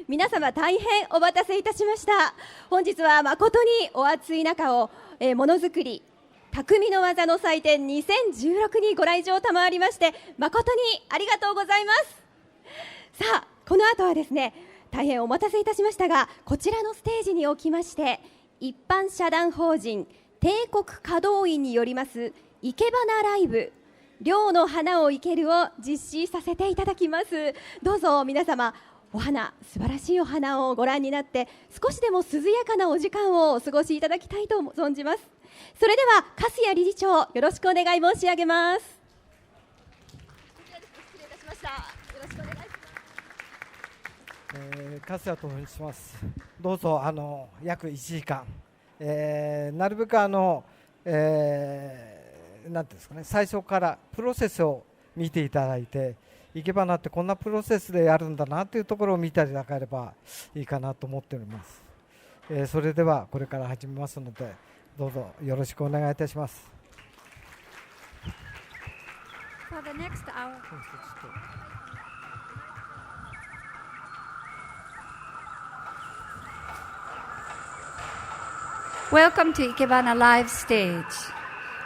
皆様大変お待たせいたしました。本日は誠にお暑い中を、ものづくり匠の技の祭典2016にご来場賜りまして誠にありがとうございます。さあ、この後はですね、大変お待たせいたしましたが、こちらのステージにおきまして一般社団法人帝国華道院によりますいけばなライブ涼の花をいけるを実施させていただきます。どうぞ皆様、お花、素晴らしいお花をご覧になって少しでも涼やかなお時間をお過ごしいただきたいと存じます。それでは粕谷理事長、よろしくお願い申し上げます。失礼いたしました。よろしくお願いします。粕谷と申します。どうぞ約1時間、なるべくなんていうんですかね、最初からプロセスを見ていただいて、いけばなってこんなプロセスでやるんだなというところを見ていただければいいかなと思っております。それではこれから始めますので、どうぞよろしくお願いいたします。For the next hour. Welcome to Ikebana Live Stage.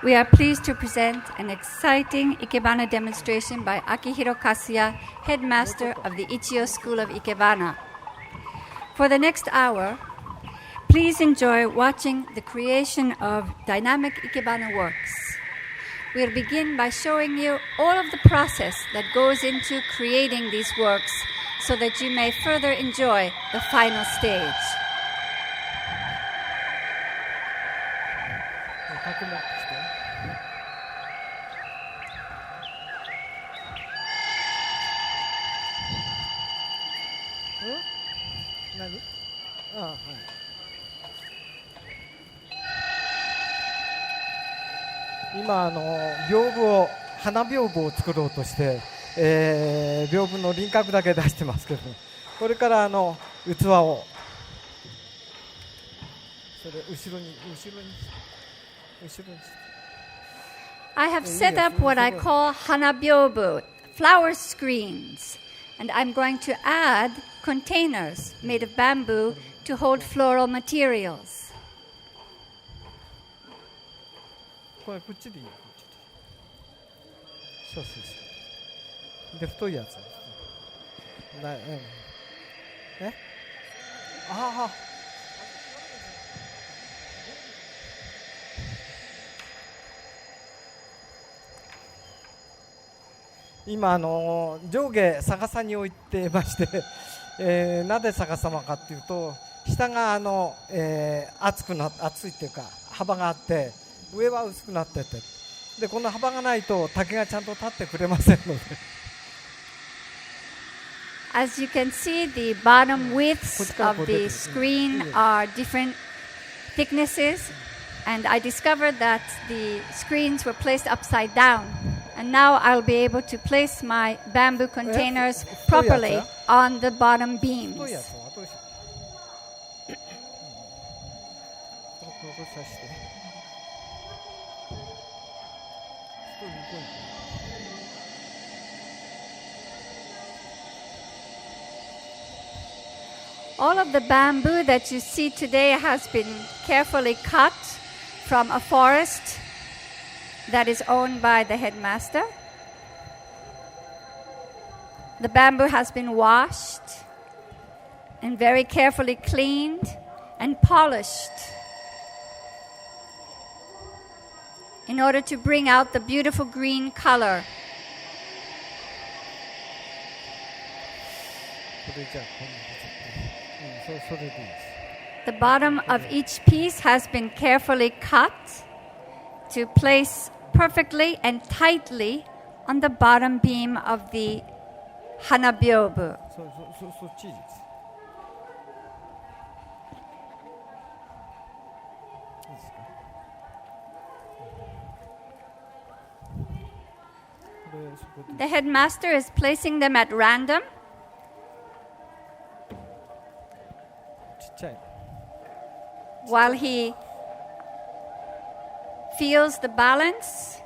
We are pleased to present an exciting Ikebana demonstration by Akihiro Kasuya, headmaster of the Ichiyo School of Ikebana. For the next hour, please enjoy watching the creation of dynamic Ikebana works. We'll begin by showing you all of the process that goes into creating these works so that you may further enjoy the final stage.今花屏風を作ろうとして、屏風の輪郭だけ出してますけど、これから器をそれ後ろに I have set up what I call hanabyobu, flower screens, and I'm going to add containers made of bamboo to hold floral materials. こっちでいいよ。そうで太いやつ。今上下逆さに置いてまして、なぜ逆さまかっていうと、下が厚いっていうか幅があって、上は薄くなってて、でこの幅がないと竹がちゃんと立ってくれませんので。As you can see, the bottom widths of the screen are different thicknesses, and I discovered that the screens were placed upside down, and now I'll be able to place my bamboo containers properly on the bottom beams. All of the bamboo that you see today has been carefully cut from a forest that is owned by the headmaster. The bamboo has been washed and very carefully cleaned and polished in order to bring out the beautiful green color. The bottom of each piece has been carefully cut to place perfectly and tightly on the bottom beam of the hanabyobu. The headmaster is placing them at random. While he feels the balance,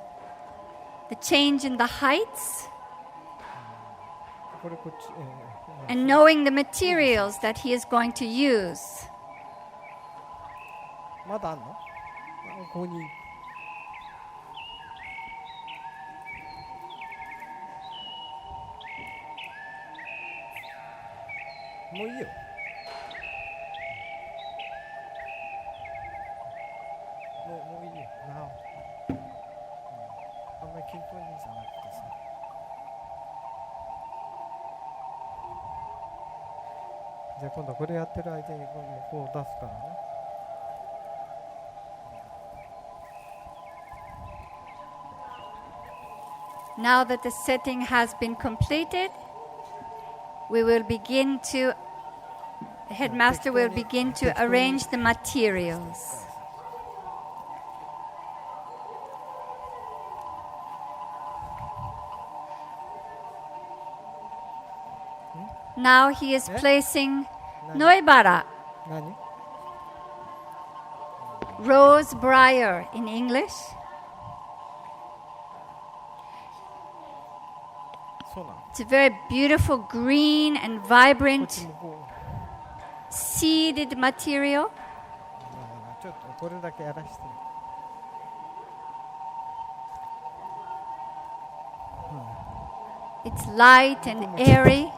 the change in the heights, これこっち、and knowing the materials that he is going to use. まだあんの？ここに。もういいよ。もういいよ。なお。あんまり均等にじゃなくてさ。じゃあ今度これやってる間にこう出すからね。Now that the setting has been completed, we will begin to, the headmaster will begin to arrange the materials. Now he is placing noibara, 何？ rose briar in English. そうなの。 It's a very beautiful green and こっ vibrant ちもこう。 seeded material. ちょっとこれだけやらして。It's light and airy.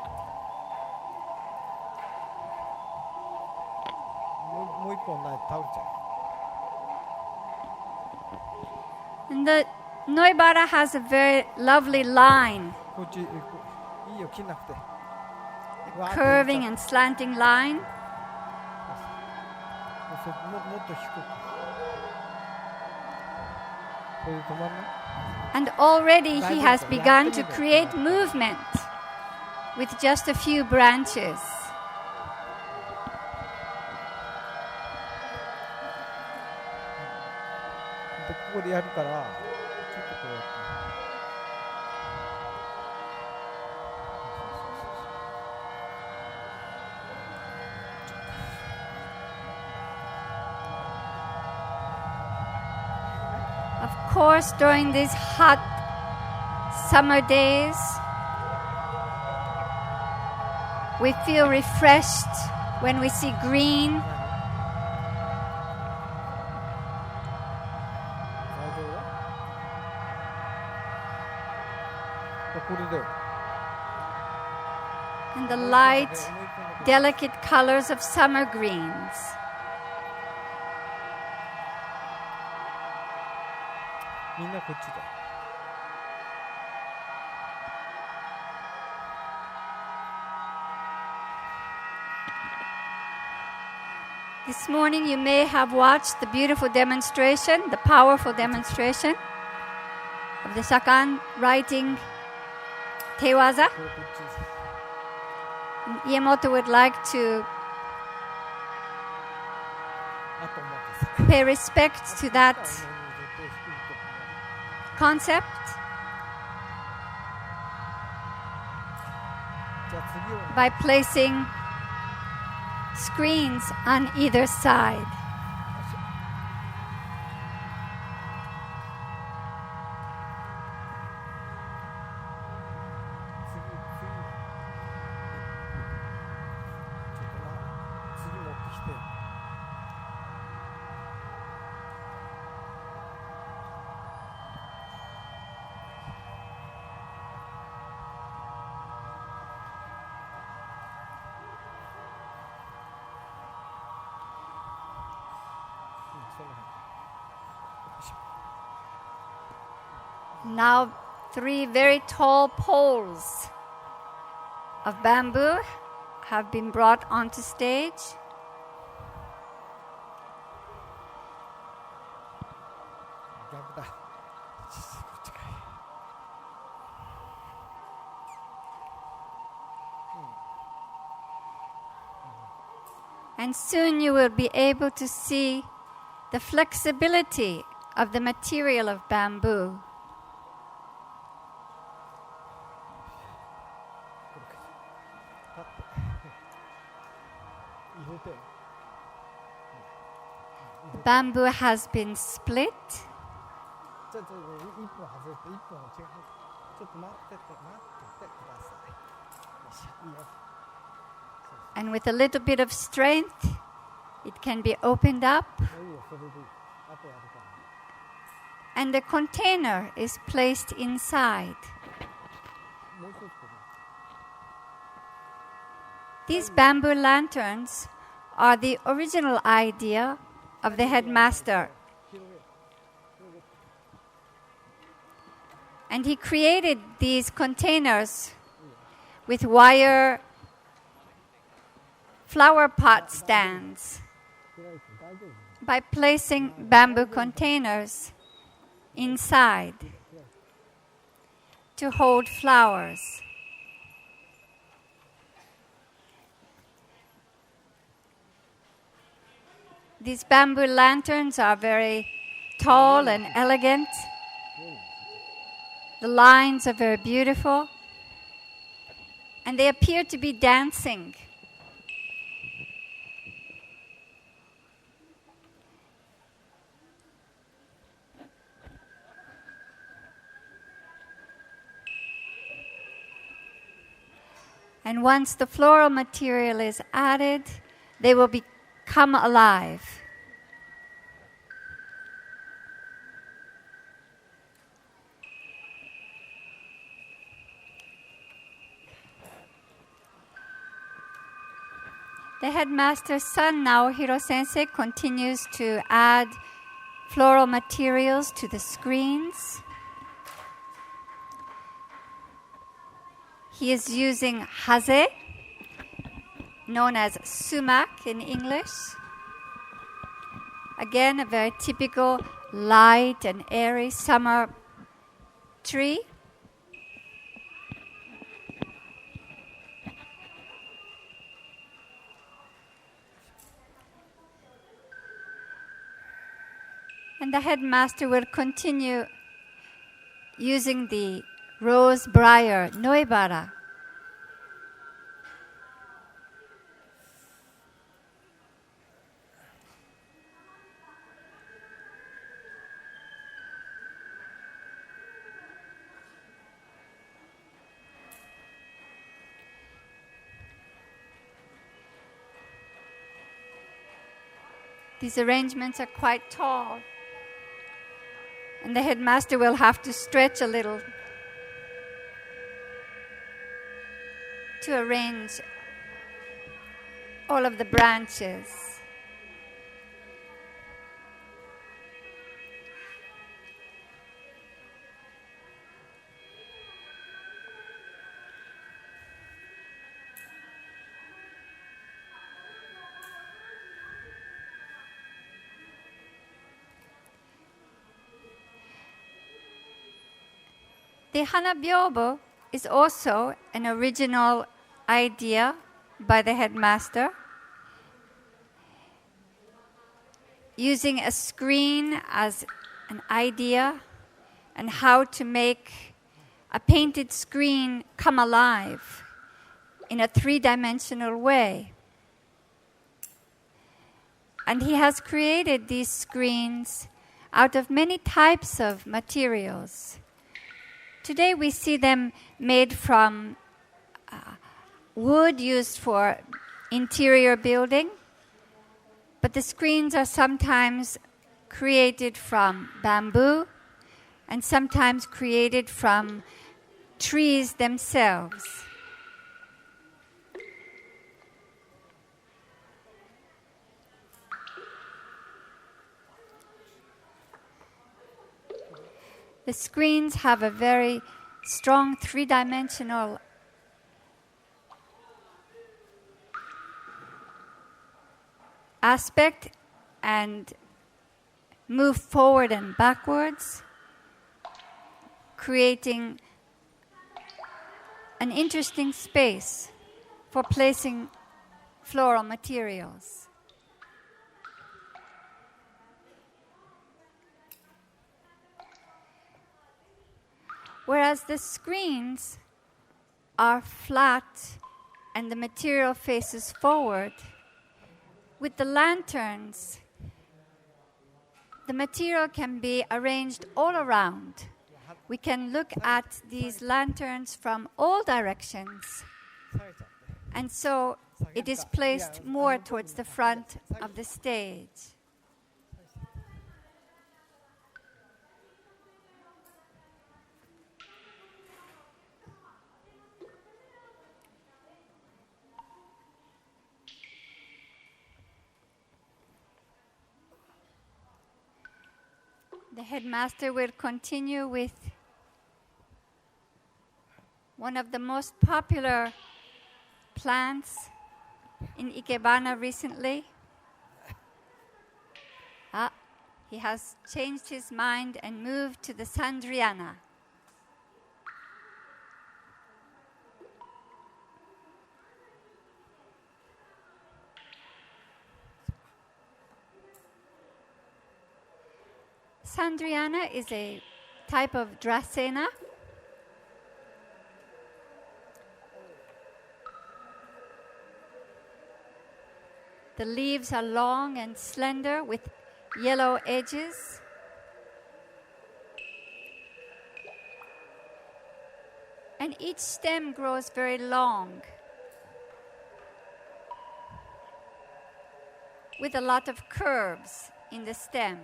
もう一本ないと倒れちゃ And the noibara has a very lovely line, う。こっちいいよ切んなくて。わーって curving and slanting line. もっと低く。これで止まんない？ And already he has begun to create movement with just a few branches. でここでやるから、ちょっとこうやって。 Of course, during these hot summer days, we feel refreshed when we see green. これで。 And the light, delicate colors of summer greens. みんなこっちだ。 This morning you may have watched the beautiful demonstration, the powerful demonstration of the Shakan writing Tewaza. これこっち。 And Iemoto would like to あと思ってさ。 pay respect to that concept. じゃあ次をね。 By placing screens on either side. 次持ってきて。 Now, 3 very tall poles of bamboo have been brought onto stage. 逆だ。こっちかい。 And soon you will be able to see the flexibility of the material of bamboo. 立って入れて。 The bamboo has been split. ちょっと一本外れて一本違う。ちょっと待ってください。And with a little bit of strength, it can be opened up, and the container is placed inside. These bamboo lanterns are the original idea of the headmaster. And he created these containers with wire flower pot stands by placing bamboo containers inside to hold flowers. These bamboo lanterns are very tall and elegant. The lines are very beautiful, and they appear to be dancing. And once the floral material is added, they will become alive. The headmaster's son, Naohiro Sensei, continues to add floral materials to the screens. He is using haze, known as sumac in English. Again, a very typical light and airy summer tree. And the headmaster will continue using the rose briar, noibara. These arrangements are quite tall, and the headmaster will have to stretch a little to arrange all of the branches. The hanabyobo is also an original idea by the headmaster, using a screen as an idea and how to make a painted screen come alive in a three-dimensional way. And he has created these screens out of many types of materials. Today we see them made from wood used for interior building, but the screens are sometimes created from bamboo and sometimes created from trees themselves. The screens have a very strong three-dimensional aspect and move forward and backwards, creating an interesting space for placing floral materials. Whereas the screens are flat and the material faces forward, with the lanterns, the material can be arranged all around. We can look at these lanterns from all directions. And so it is placed more towards the front of the stage. The headmaster will continue with one of the most popular plants in Ikebana recently. He has changed his mind and moved to the Sandriana. Sandriana is a type of Dracena. The leaves are long and slender with yellow edges. And each stem grows very long with a lot of curves in the stem.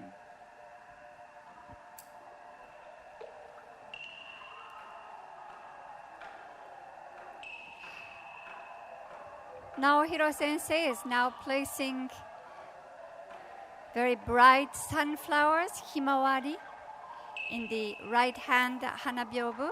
Naohiro Sensei is now placing very bright sunflowers, himawari, in the right hand hanabyobu.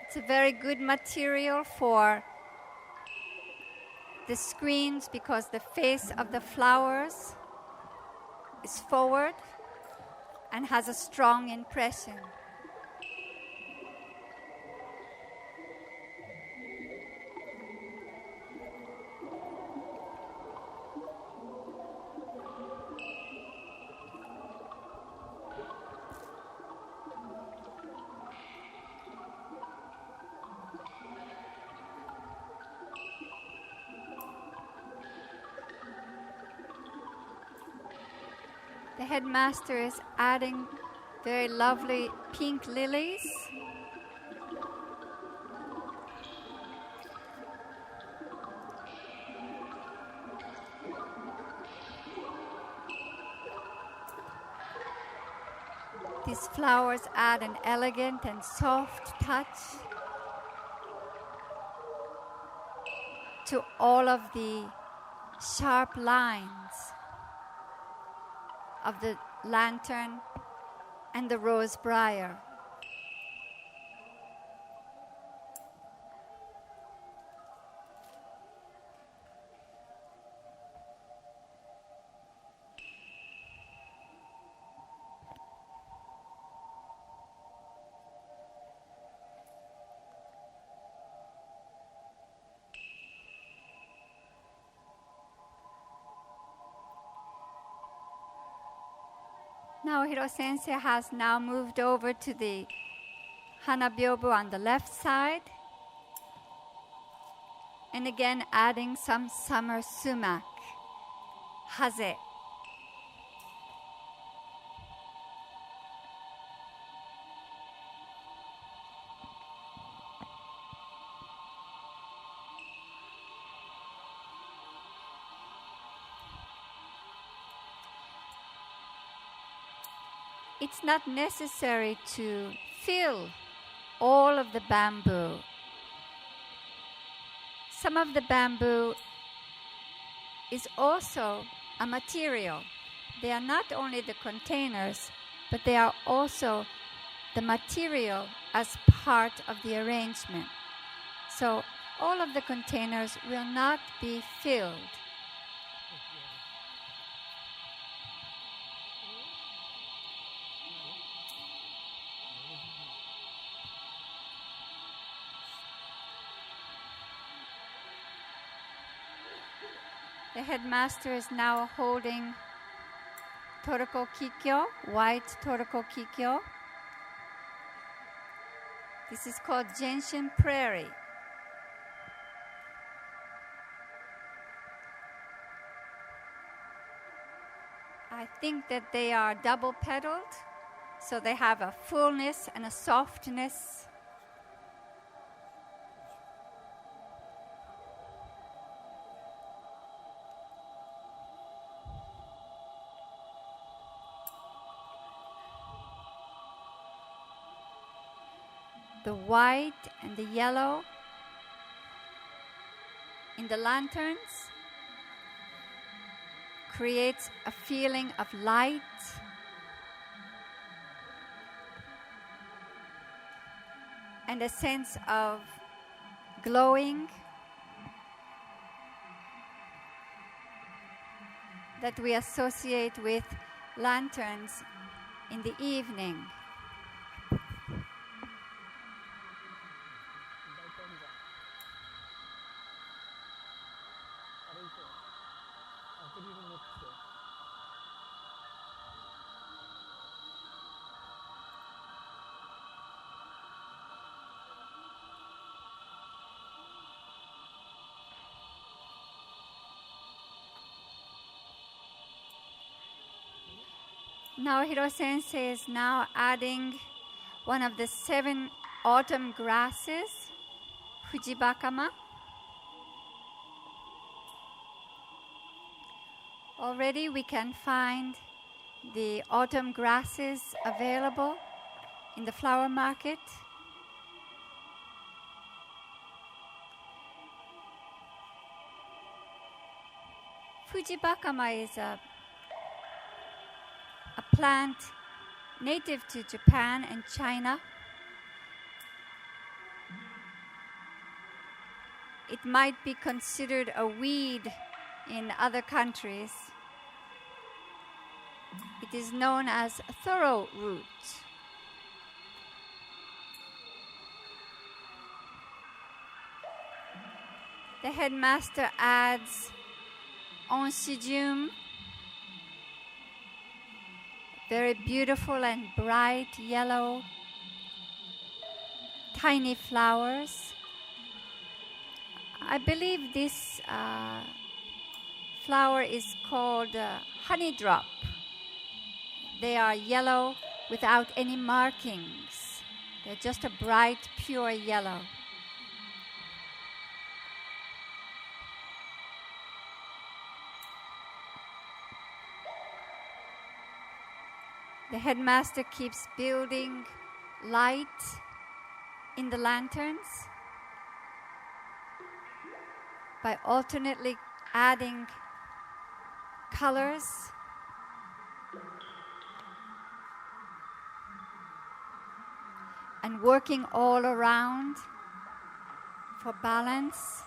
It's a very good material for the screens because the face of the flowers is forward and has a strong impression. The headmaster is adding very lovely pink lilies. These flowers add an elegant and soft touch to all of the sharp lines of the lantern and the rose briar. Naohiro Sensei has now moved over to the hanabyobu on the left side, and again adding some summer sumac, haze. It's not necessary to fill all of the bamboo. Some of the bamboo is also a material. They are not only the containers, but they are also the material as part of the arrangement. So all of the containers will not be filled. The headmaster is now holding Toroko Kikyo, white Toroko Kikyo. This is called Gentian Prairie. I think that they are double petaled, so they have a fullness and a softness. The white and the yellow in the lanterns creates a feeling of light and a sense of glowing that we associate with lanterns in the evening. Naohiro Sensei is now adding one of the 7 autumn grasses, Fujibakama. Already we can find the autumn grasses available in the flower market. Fujibakama is a plant native to Japan and China. It might be considered a weed in other countries. It is known as thorough root. The headmaster adds oncidium, very beautiful and bright yellow, tiny flowers. I believe this flower is called honey drop. They are yellow without any markings. They're just a bright, pure yellow. The headmaster keeps building light in the lanterns by alternately adding colors and working all around for balance.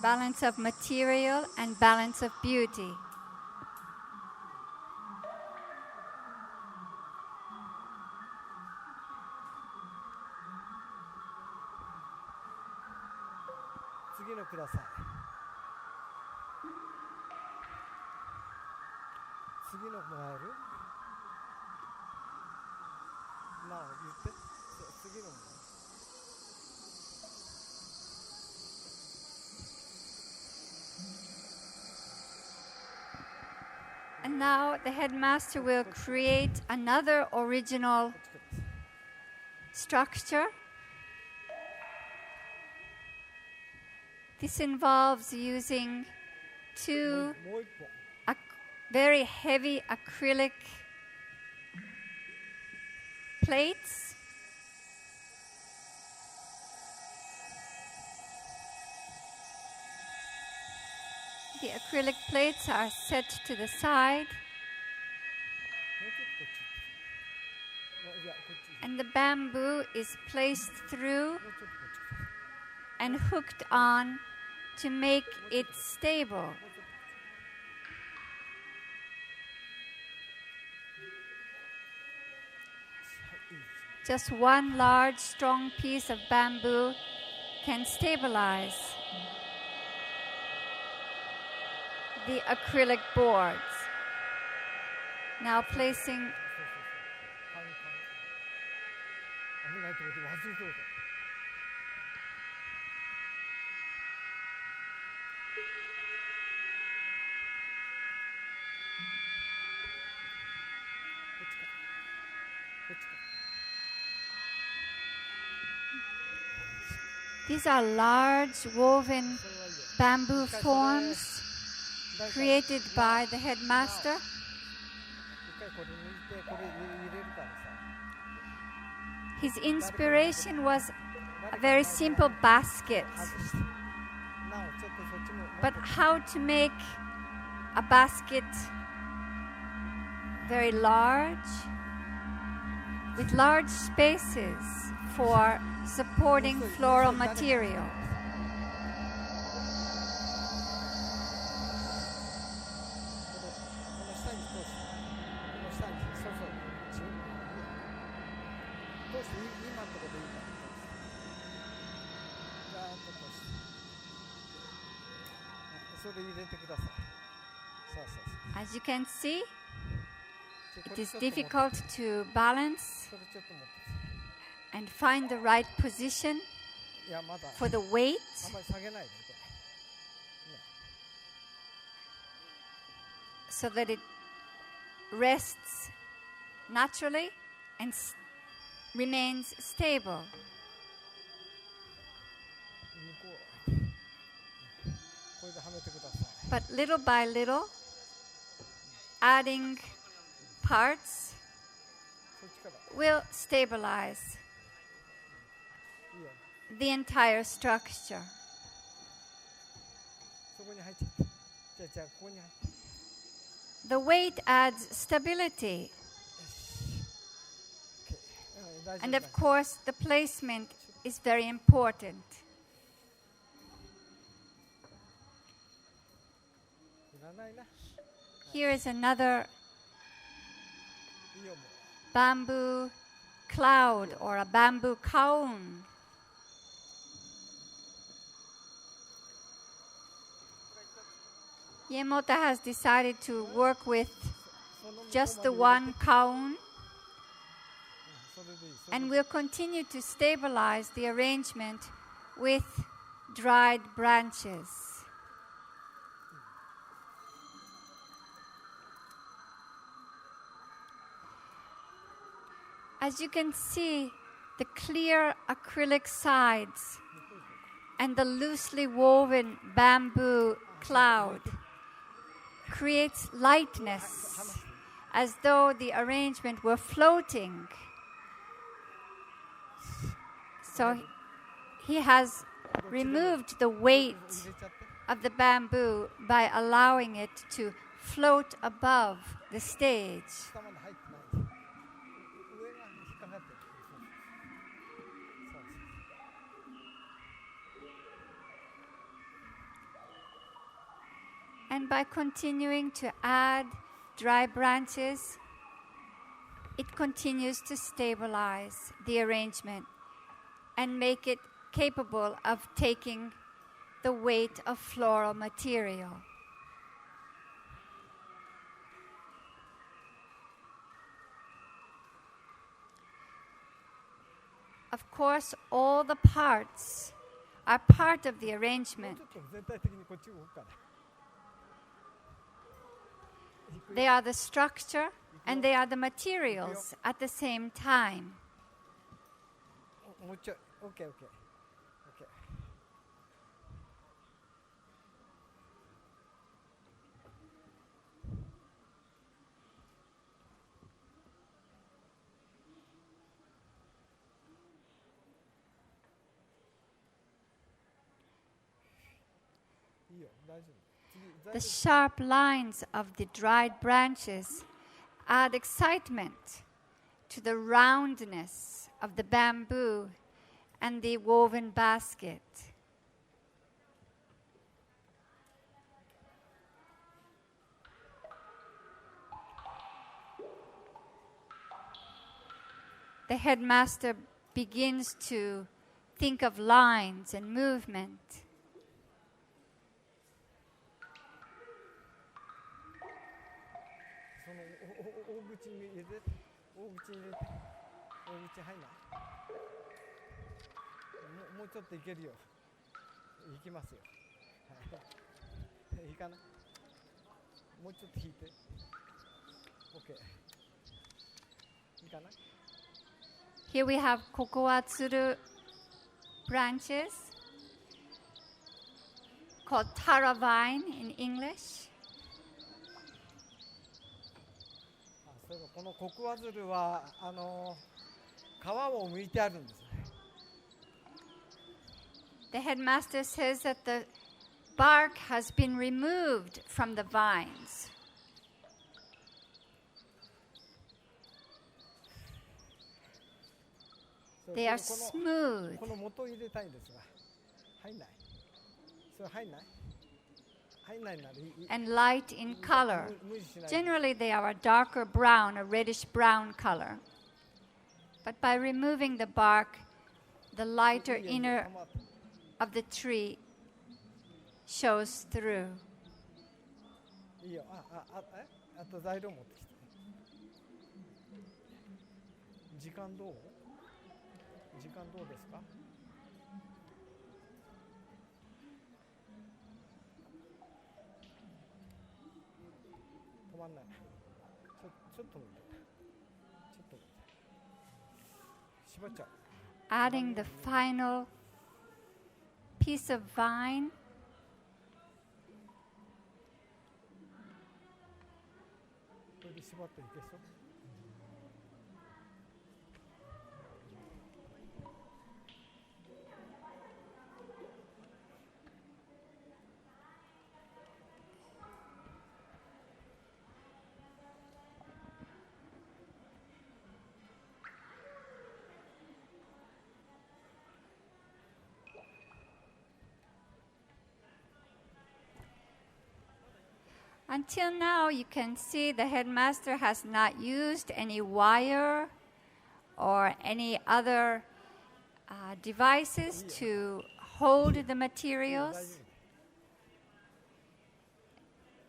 Balance of material and balance of beauty. And now the headmaster will create another original structure. This involves using 2 very heavy acrylic plates. The acrylic plates are set to the side, and the bamboo is placed through and hooked on to make it stable. Just one large, strong piece of bamboo can stabilize the acrylic boards. Now placing These are large woven bamboo forms created by the headmaster. 一回これ抜いてこれ入れるからさ。 His inspiration was a very simple basket, 外してなおちょっとそっちも but how to make a basket very large, with large spaces for supporting floral material. この下に通してこの下にそうそう通して今のところでいいからガーッと通してそれ入れてください。そうそうそう As you can see, こ it れ is ちょっと持って difficult to balance それちょっと持って and find the right position いやまだ for the weight あんまり下げないでこれ so that it rests naturally and remains stable. 向こうこれではめてください。 But little by little, adding parts そっちから will stabilize いいよ the entire structure. そこに入っちゃってじゃあここに入って The weight adds stability, 大丈 and 夫 of course, the placement is very important. いらないな Here is another いいよもう bamboo cloud or a bamboo cone. Yemota has decided to work with その向こうまで just the 入れて one cone それでいいそれでいい and we'll continue to stabilize the arrangement with dried branches. As you can see, the clear acrylic sides and the loosely woven bamboo cloud creates lightness as though the arrangement were floating. So he has removed the weight 入れちゃって of the bamboo by allowing it to float above the stage. 下まで入ってない上が引っかかってるそうそう And by continuing to add dry branches, it continues to stabilize the arrangement and make it capable of taking the weight of floral material. Of course, all the parts are part of the もう arrangement. ちょっと全体的にこっち動くから They are the structure and they are the materials at the same time. もうちょい OKOKいいよ大丈夫 The sharp lines of the dried branches add excitement to the roundness of the bamboo and the woven basket. The headmaster begins to think of lines and movement. その大口に入れて大口に入れて大口入んないもうちょっといけるよいきますよはいいいかなもうちょっと引いて OK いいかな Here we have cocoa tsuru branches called tara vine in English. そういえばこのコクワズルは皮を剥いてあるんですね。The headmaster says that the bark has been removed from the vines. そう They are こ smooth の元を入れたいんですが、入んない。それ入んない。入んないならいい。 and light in color. 無理しない。 Generally, they are a darker brown, a reddish brown color. But by removing the bark, the lighter いいよ inner of the tree shows through. いいよ。あと材料持ってきて。時間どう？時間どうですか？止まんない。ちょっと待って。ちょっと待って。縛っちゃう。Adding the final piece of vine. これで縛っていけそう？Until now, you can see the headmaster has not used any wire or any other devices to hold the materials.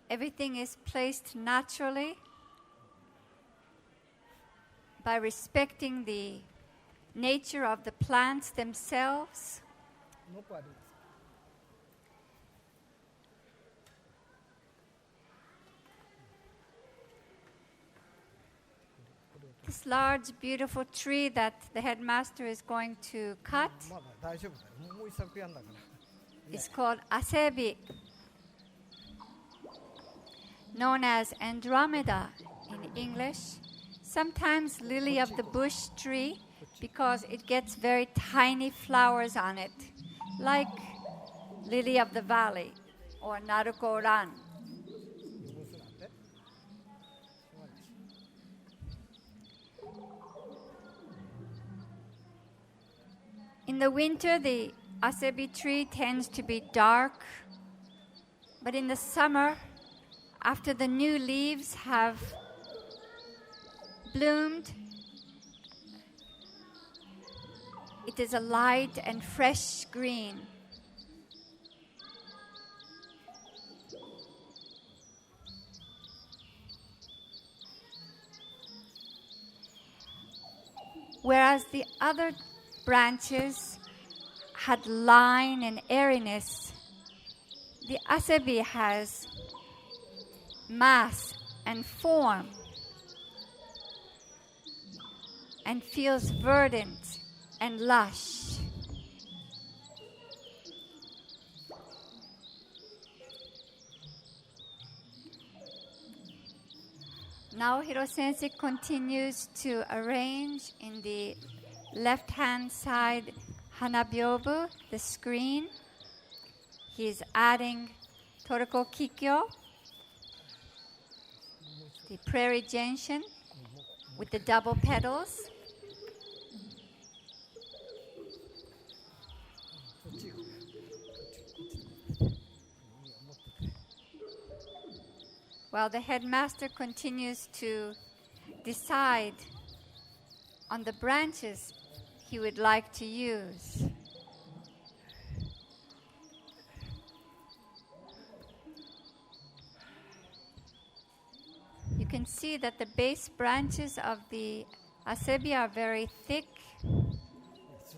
Everything is placed naturally by respecting the nature of the plants themselves. ノコあります。 This large, beautiful tree that the headmaster is going to cut まだ大丈夫だよ。もう一作やんだから。 is called asebi, known as Andromeda in English, sometimes lily of the bush tree because it gets very tiny flowers on it, like lily of the valley or naruko-ran. 潰すなんて。しまいです。 In the winter, the asebi tree tends to be dark, but in the summer, after the new leaves have bloomed, it is a light and fresh green. Whereas the other branches had line and airiness, the asebi has mass and form and feels verdant and lush. Now Hiro-sensei continues to arrange in the left-hand side hanabyobu, the screen. He is adding toriko kikyo, the prairie gentian with the double petals. そっち行く。こっち。持ってて。 While the headmaster continues to decide on the branches he would like to use. You can see that the base branches of the asebi are very thick. そっち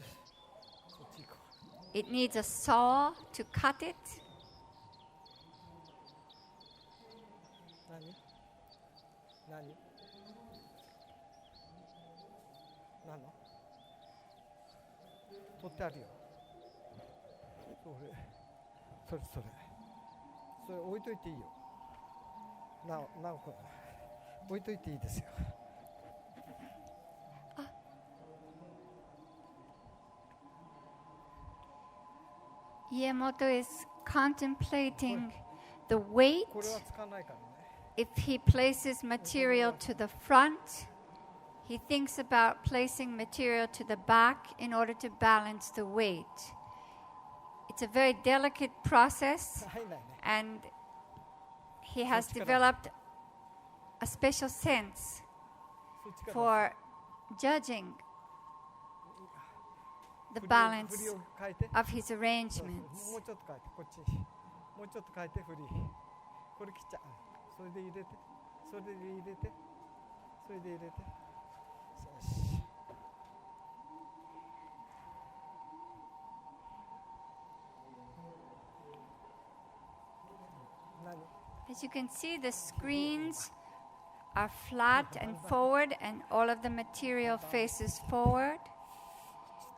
行こ It needs a saw to cut it. う。何？何の？取ってあるよ。それ。それ置いといていいよ。なおくん置いといていいですよ。Iemoto is contemplating the weight. これはつかないからね。If he places material to the front, he thinks about placing material to the back in order to balance the weight. It's a very delicate process, 入んないね。 and he has developed a special sense そっちから for judging the 振り balance を変えて。 of his そう arrangements. もうちょっと変えてこっち。もうちょっと変えて振り。これ切っちゃう。それで入れて。それで入れて。それで入れて。よし。何？ As you can see, the screens are flat and forward, and all of the material faces forward.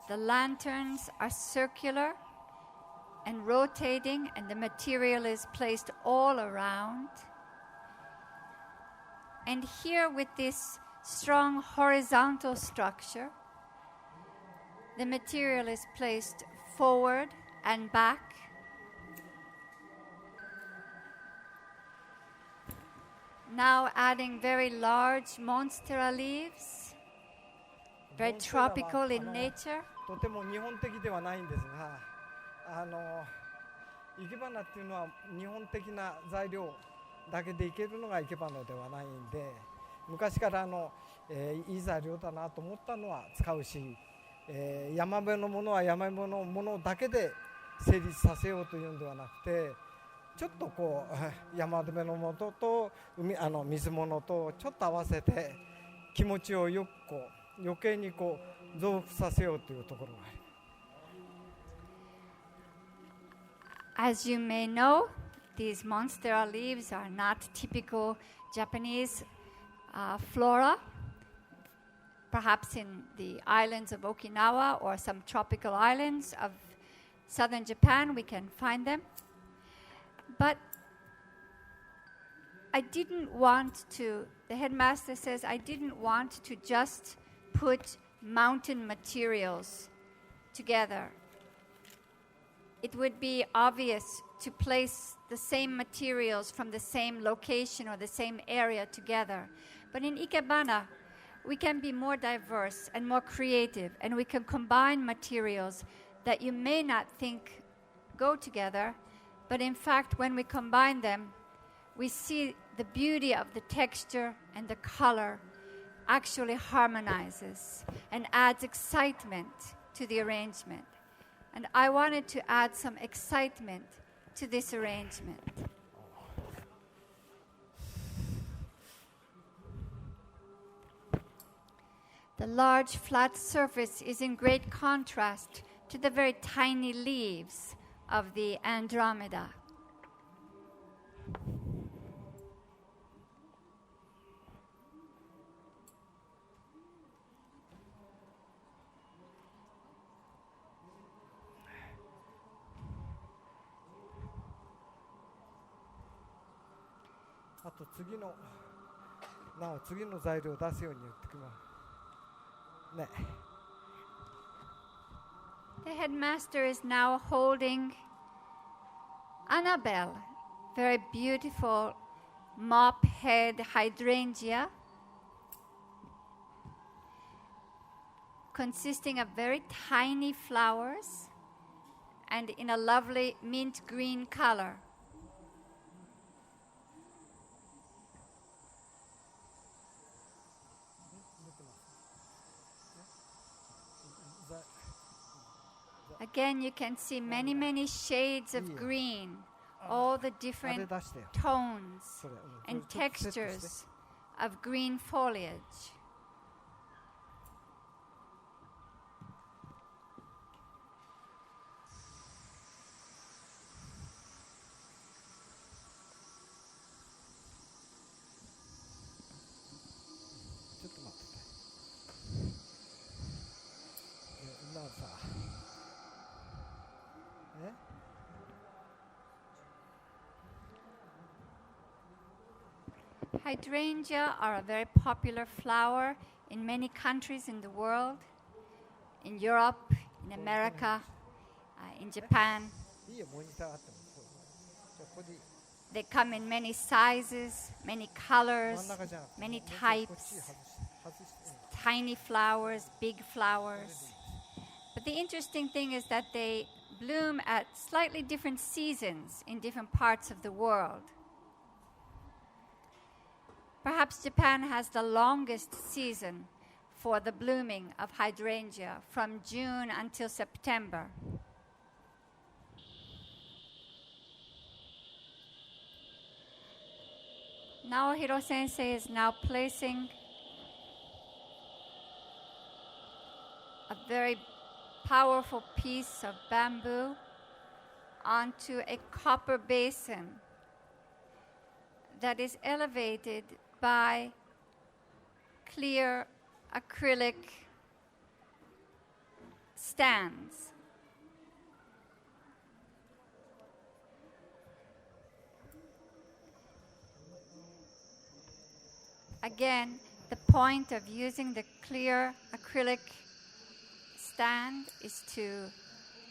The lanterns are circular and rotating, and the material is placed all around. And here, with this strong horizontal structure, the material is placed forward and back. Now adding very large monstera leaves, very tropical in nature. とても日本的ではないんですが、生け花っていうのは日本的な材料だけでいけるのが生け花ではないんで、昔からいい材料だなと思ったのは使うし、山辺のものは山辺のものだけで成立させようというんではなくて、ちょっとこう山辺のものと水物とちょっと合わせて気持ちをよくこう余計にこう増幅させようというところがあります。 As you may know, these monstera leaves are not typical Japanese flora. Perhaps in the islands of Okinawa or some tropical islands of southern Japan we can find them. But I didn't want to, the headmaster says, I didn't want to just put mountain materials together. It would be obvious to place the same materials from the same location or the same area together. But in Ikebana, we can be more diverse and more creative, and we can combine materials that you may not think go together, but in fact, when we combine them, we see the beauty of the texture and the color actually harmonizes and adds excitement to the arrangement. And I wanted to add some excitement to this arrangement. The large flat surface is in great contrast to the very tiny leaves of the Andromeda.あと次の材料を出すように言ってきますね。 The headmaster is now holding Annabelle, very beautiful mop head hydrangea, consisting of very tiny flowers and in a lovely mint green color. Again, you can see many, many shades of green, all the different tones and textures of green foliage. Hydrangea are a very popular flower in many countries in the world, in Europe, in America, in Japan. いいよ、モニターあっても。じゃあここでいい。 They come in many sizes, many colors, 真ん中じゃなくて、 many こっち types, 外して。tiny flowers, big flowers. But the interesting thing is that they bloom at slightly different seasons in different parts of the world. Perhaps Japan has the longest season for the blooming of hydrangea, from June until September. Naohiro Sensei is now placing a very powerful piece of bamboo onto a copper basin that is elevated by clear acrylic stands. Again, the point of using the clear acrylic stand is to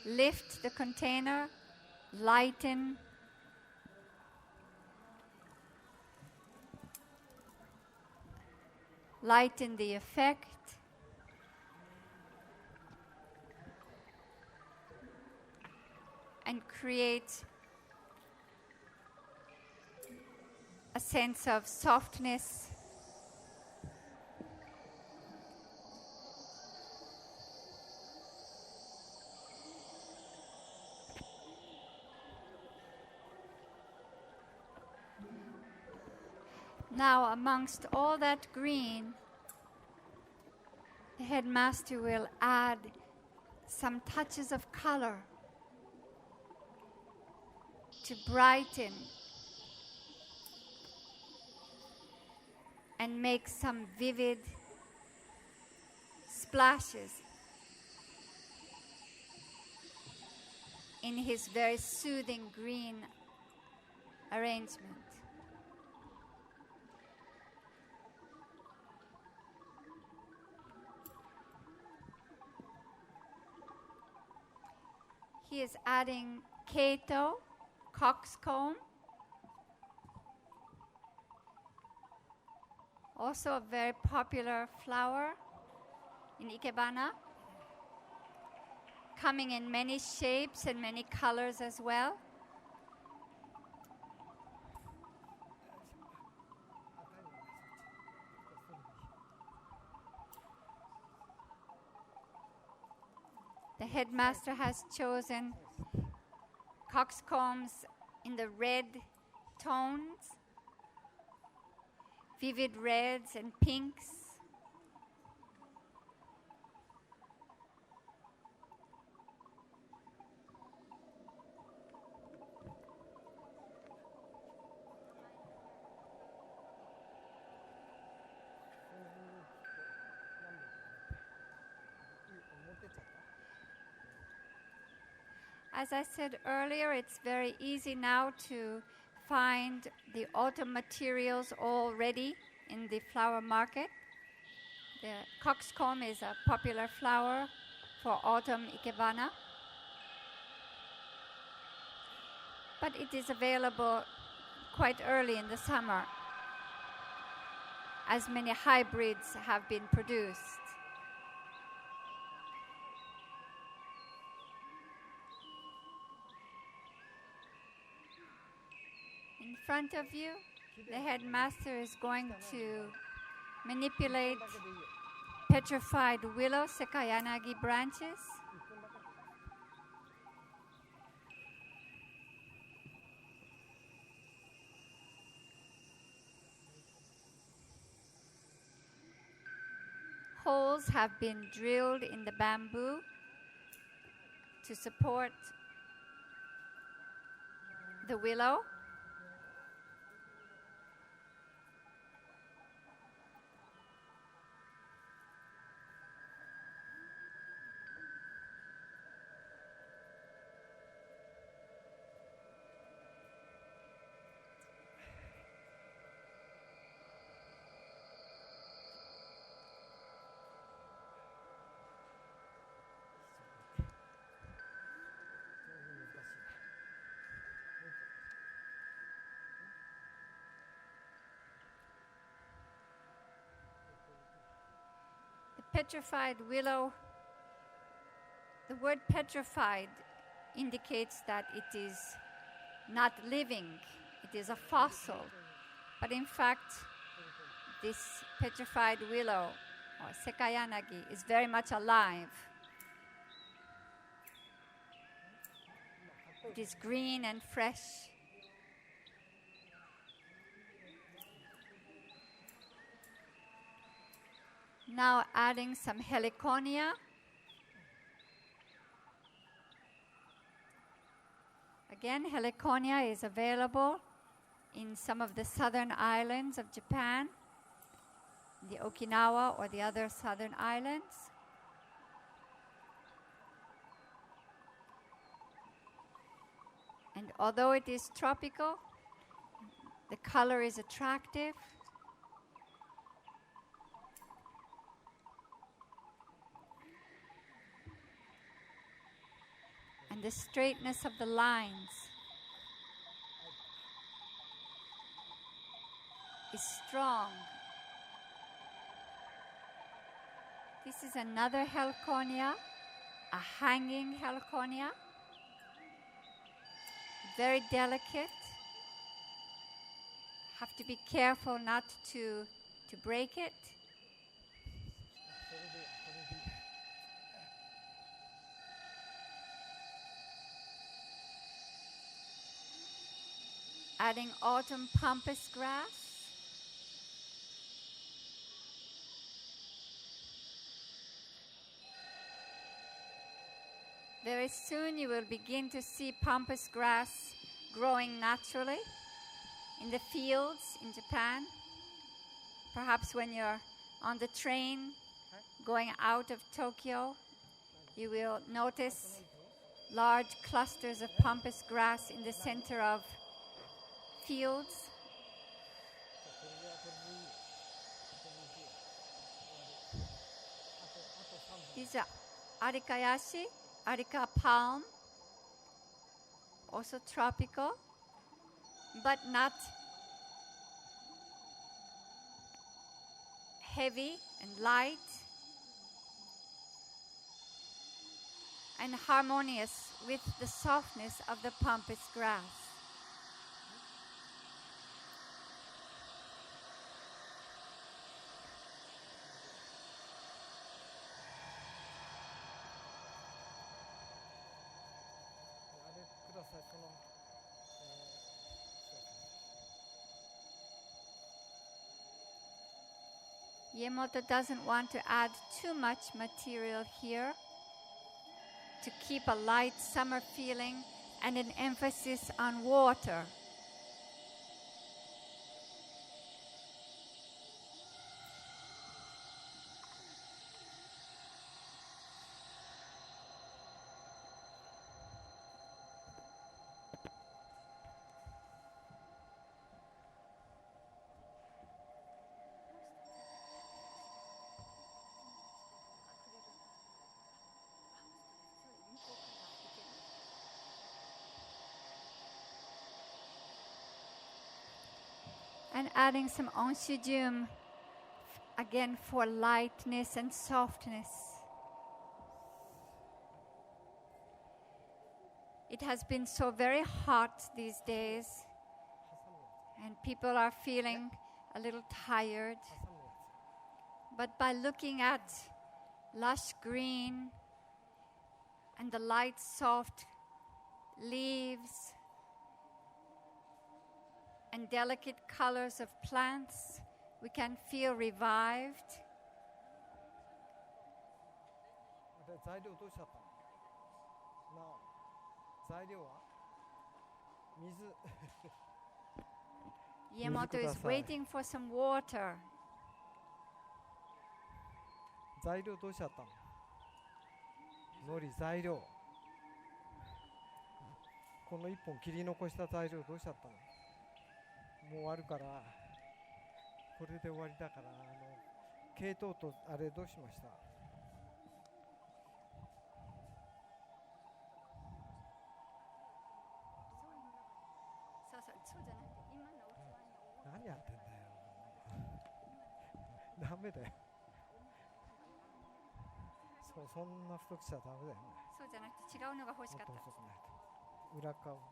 lift the container, lighten the effect, and create a sense of softness Now, amongst all that green, the headmaster will add some touches of color to brighten and make some vivid splashes in his very soothing green arrangement. He is adding Kato, coxcomb, also a very popular flower in Ikebana, coming in many shapes and many colors as well. The headmaster has chosen coxcombs in the red tones, vivid reds and pinks. As I said earlier, it's very easy now to find the autumn materials all ready in the flower market. The coxcomb is a popular flower for autumn Ikebana, but it is available quite early in the summer, as many hybrids have been produced. In front of you, the headmaster is going to manipulate petrified willow sekayanagi branches. Holes have been drilled in the bamboo to support the willow. petrified willow, the word petrified indicates that it is not living, it is a fossil. But in fact, this petrified willow or sekayanagi is very much alive. It is green and fresh. Now adding some heliconia. Again, heliconia is available in some of the southern islands of Japan, the Okinawa or the other southern islands. And although it is tropical, the color is attractive. And the straightness of the lines is strong. This is another heliconia, a hanging heliconia, very delicate. Have to be careful not to break it. Adding autumn pampas grass. Very soon you will begin to see pampas grass growing naturally in the fields in Japan. Perhaps when you're on the train going out of Tokyo, you will notice large clusters of pampas grass in the center of fields. These are arikayashi, arika palm, also tropical, but not heavy and light, and harmonious with the softness of the pampas grass. Yemoto doesn't want to add too much material here to keep a light summer feeling and an emphasis on water. And adding some onshijum again for lightness and softness. It has been so very hot these days, and people are feeling a little tired. But by looking at lush green and the light, soft leaves and delicate colors of plants, we can feel revived. 材料どうしちゃったの？なお、材料は水。Yamato is waiting for some water. 材料どうしちゃったの？海苔材料。この一本切り残した材料どうしちゃったの？もう終わるからこれで終わりだから系統とあれどうしました？何やってんだよ。ダメだよ。そんな太くしちゃダメだよね。そうじゃなくて違うのが欲しかった。もっと細くないと。裏側も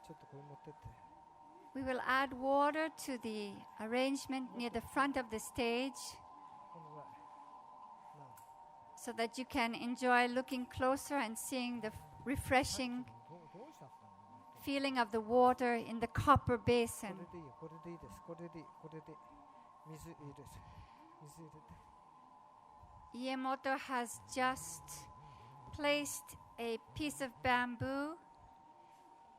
ちょっとこれ持ってって。We will add water to the arrangement near the front of the stage このぐらい。so that you can enjoy looking closer and seeing the refreshing どうしたんですかね。feeling of the water in the copper これ basin. でいいよ、これでいいです。これで水いいです。水入れて。Iemoto has just placed a piece of bamboo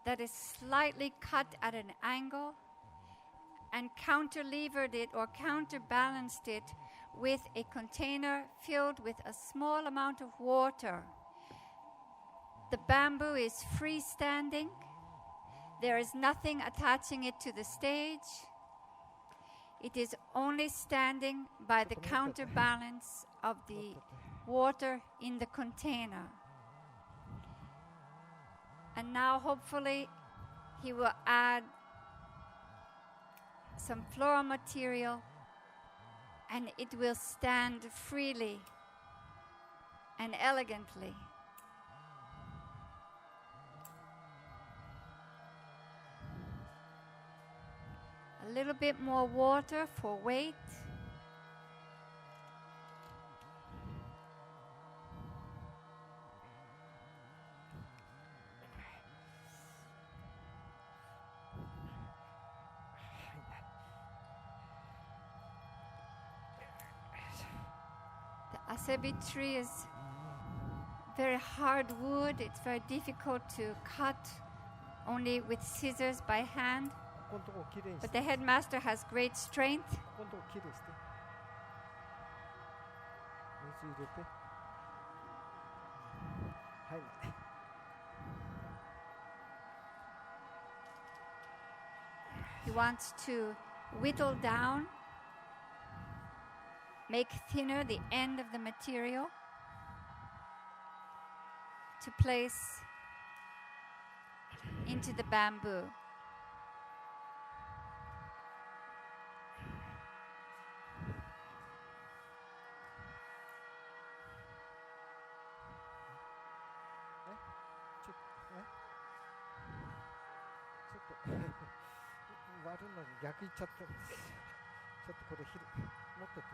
that is slightly cut at an angle and counterlevered it or counterbalanced it with a container filled with a small amount of water. The bamboo is freestanding. There is nothing attaching it to the stage. It is only standing by the counterbalance of the water in the container. And now hopefully he will add some floral material and it will stand freely and elegantly. A little bit more water for weight. The asebi tree is very hard wood. It's very difficult to cut only with scissors by hand. ここのとこきれいにし But て。 the headmaster has great strength. ここのとこきれいにして。水入れて。はい。He wants to whittle down, make thinner the end of the material to place into the bamboo.割るのに逆いっちゃってるんです。ちょっとこれ持ってって。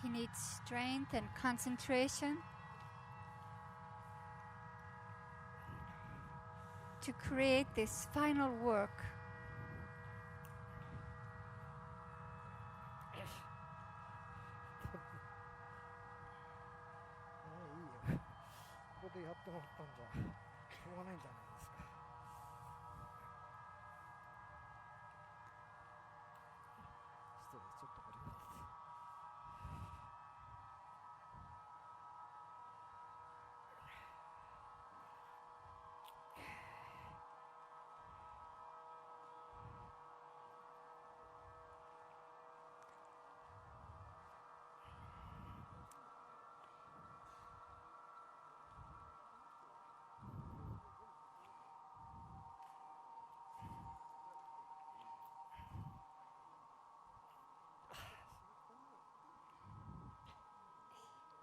He needs strength and concentration to create this final work. いいよ。ここでやってもらったんじゃしょうがないんじゃないですか。失礼、ちょっとこれ持ってて。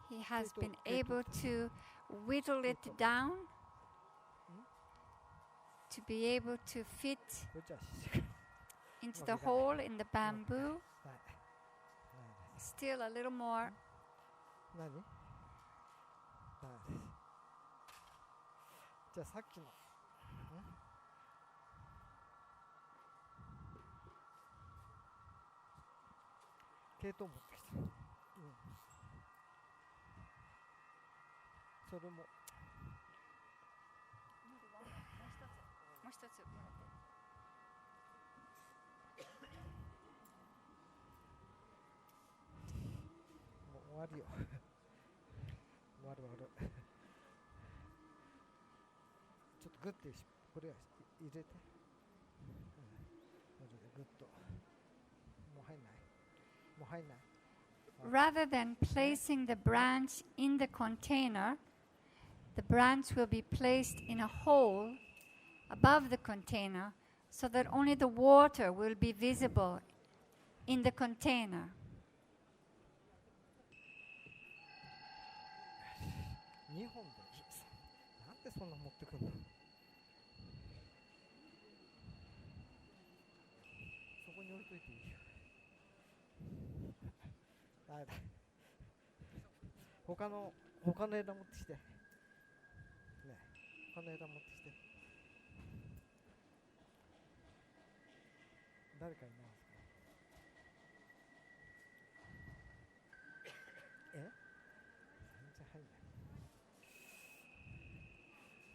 He has been able to whittle it down to be able to fit これじゃあしっかり。 into the hole in the bamboo. はい。 Still a little more. 何？ないです。じゃあさっきの。系統持ってきた。それも。もう一つもらって。もう終わりよ。終わる。ちょっとグッてこれは入れて。これでグッと。もう入んない。Rather than placing the branch in the container, the branch will be placed in a hole above the container so that only the water will be visible in the container. 2本でなんでそんな持ってくるの。そこに置いといていいよ。だめだ。他の枝持ってきて。ね、他の枝持ってきて。誰かいますか。全然入んない。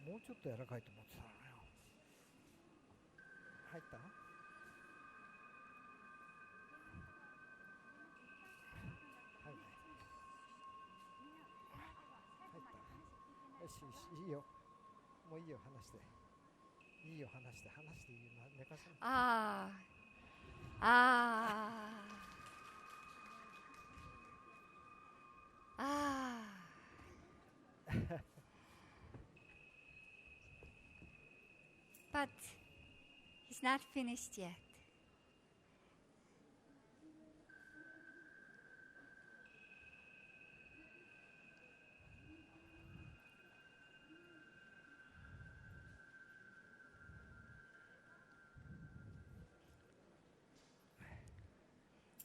もうちょっと柔らかいと思ってたのよ。入った？入んない。入った。よしよし、いいよ。もういいよ、話して。いいよ、話していいよ。寝かせ。But he's not finished yet.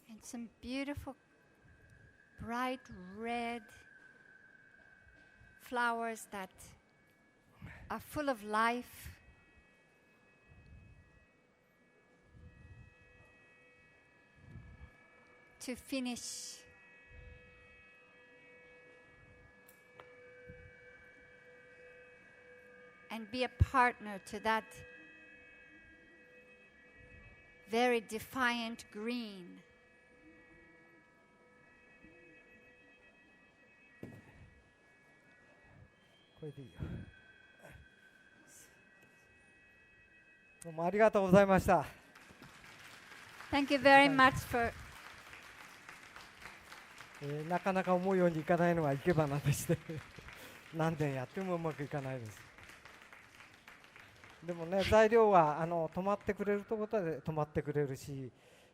And some beautiful bright red flowers that are full of life. To finish and be a partner to that very defiant green. これでいいよ。どうもありがとうございました。Thank you very much for なかなか思うようにいかないのがいけばなでして何年やってもうまくいかないです。でもね、材料は止まってくれるところで止まってくれるし、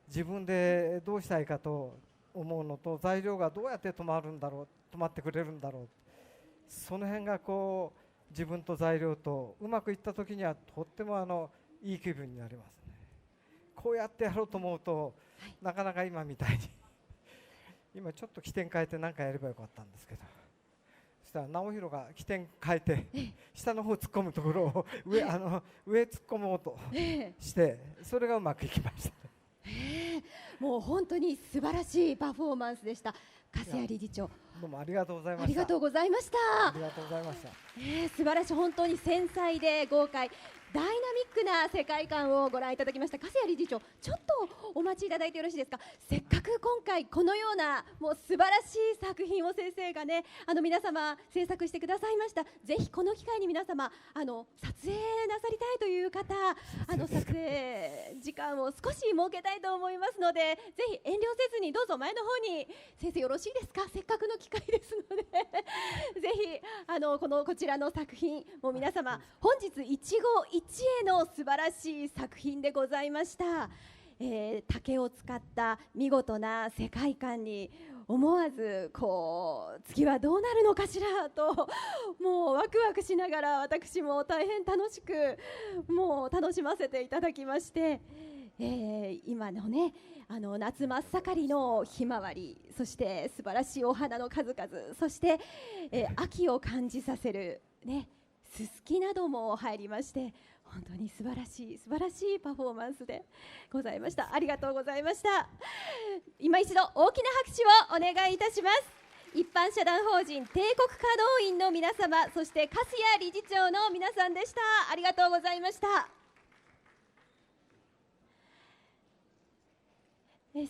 自分でどうしたいかと思うのと、材料がどうやって止まってくれるんだろう、その辺がこう自分と材料とうまくいった時にはとってもいい気分になりますね。こうやってやろうと思うと、なかなか今みたいに今ちょっと起点変えて何かやればよかったんですけど、そしたら直弘が起点変えて下の方突っ込むところを上突っ込もうとして、それがうまくいきました。もう本当に素晴らしいパフォーマンスでした。粕谷理事長、どうもありがとうございました。ありがとうございました。ありがとうございました。素晴らしい、本当に繊細で豪快、ダイナミックな世界観をご覧いただきました。粕谷理事長、ちょっとお待ちいただいてよろしいですか。せっかく今回このようなもう素晴らしい作品を先生がね、皆様制作してくださいました。ぜひこの機会に皆様撮影なさりたいという方、撮影時間を少し設けたいと思いますので、ぜひ遠慮せずにどうぞ前の方に。先生よろしいですか。せっかくの機会ですのでぜひこちらの作品も皆様、本日一期一会の素晴らしい作品でございました。竹を使った見事な世界観に思わず次はどうなるのかしらともうワクワクしながら、私も大変楽しくもう楽しませていただきまして、今のね夏真っ盛りのひまわり、そして素晴らしいお花の数々、そして、秋を感じさせるねすすきなども入りまして、本当に素晴らしいパフォーマンスでございました。ありがとうございました。今一度大きな拍手をお願いいたします。一般社団法人帝国華道院の皆様、そして粕谷理事長の皆さんでした。ありがとうございました。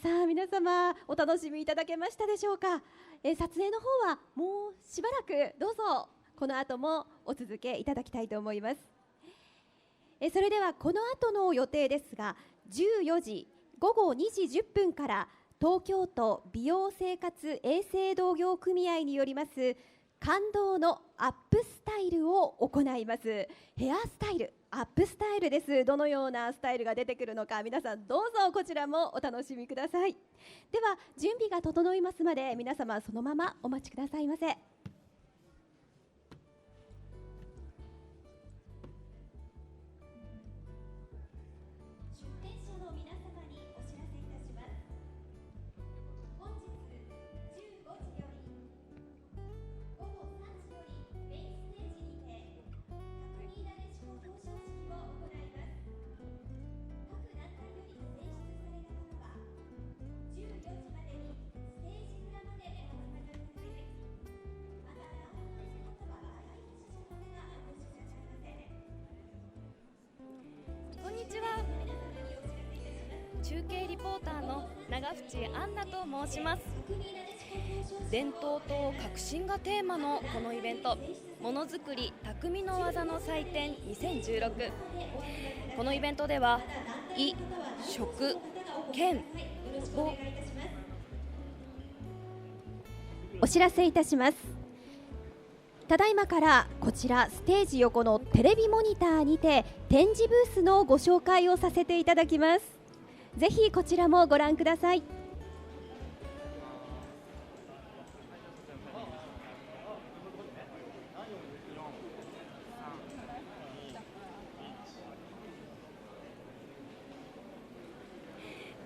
さあ皆様、お楽しみいただけましたでしょうか。撮影の方はもうしばらくどうぞこの後もお続けいただきたいと思います。それではこの後の予定ですが、14時午後2時10分から東京都美容生活衛生同業組合によります感動のアップスタイルを行います。ヘアスタイル、アップスタイルです。どのようなスタイルが出てくるのか、皆さんどうぞこちらもお楽しみください。では準備が整いますまで、皆様そのままお待ちくださいませ。こんにちは。中継リポーターの長渕アンナと申します。伝統と革新がテーマのこのイベント、ものづくり匠の技の祭典2016。このイベントでは衣食剣をお知らせいたします。ただいまからこちらステージ横のテレビモニターにて展示ブースのご紹介をさせていただきます。ぜひこちらもご覧ください。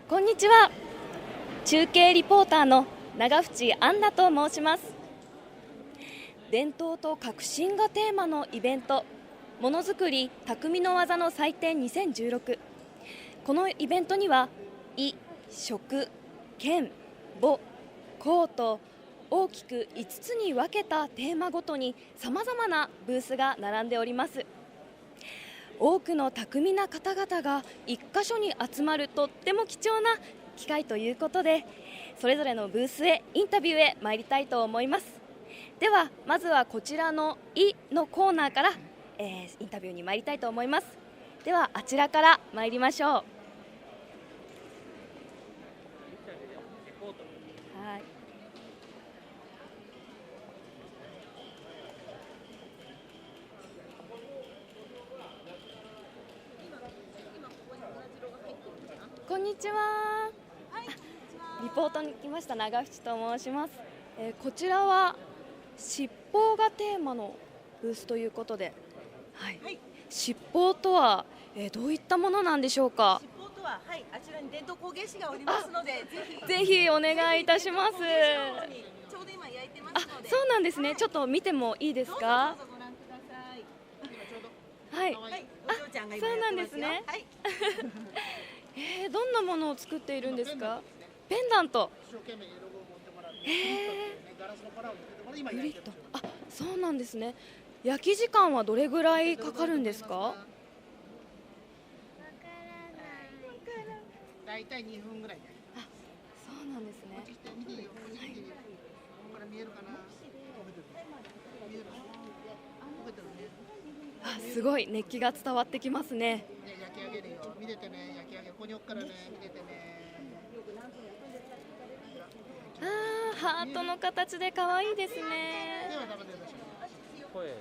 こんにちは。中継リポーターの長渕アンナと申します。伝統と革新がテーマのイベント、ものづくり匠の技の祭典2016。このイベントには衣食剣母公と大きく5つに分けたテーマごとにさまざまなブースが並んでおります。多くの巧みな方々が一箇所に集まるとっても貴重な機会ということで、それぞれのブースへインタビューへ参りたいと思います。ではまずはこちらの衣のコーナーから、インタビューに参りたいと思います。ではあちらから参りましょう。はい、こんにちは。リポートに来ました長渕と申します。こちらは七宝がテーマのブースということで、はいはい、七宝とは、どういったものなんでしょうか。七宝とは、はい、あちらに伝統工芸士がおりますので、ぜひお願いいたします。ちょうど今焼いてますので。そうなんですね、はい、ちょっと見てもいいですか。どうぞご覧ください。はい、はい、お嬢ちゃんが今そうなやってますよ。んですね。はいどんなものを作っているんですか。ペンダント。ガラスの殻を抜けて今焼いてる。あ、そうなんですね。焼き時間はどれぐらいかかるんですか。だいたい2分ぐらいで。あ、そうなんですね。見ていいよ。ここから見えるかな。見える。あ、すごい熱気が伝わってきますね。焼き上げるよ。見ててね。焼き上げる。ここに置くからね。見ててね。あー、ハートの形で可愛いですね。ではダメでしょう。声。冷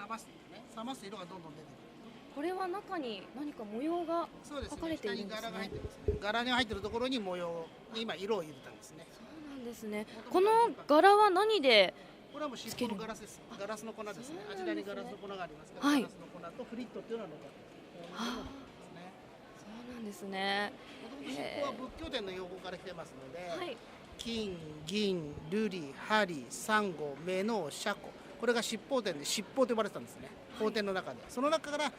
ますね。冷ます色がどんどん出てくる。これは中に何か模様が描かれているんですね。柄が入ってますね。柄が入ってるところに模様に今色を入れたんですね。そうなんですね。この柄は何で？これはもうシップのガラスです。ガラスの粉ですね。あちらにガラスの粉がありますから、はい、ガラスの粉とフリットっていうのは残ってます。そうなんですね。シップは仏教典の用語から来てますので、はい、金、銀、瑠璃、針、サンゴ、メノウ、シャコ、これが七宝典で七宝と呼ばれてたんですね。宝典の中で、その中から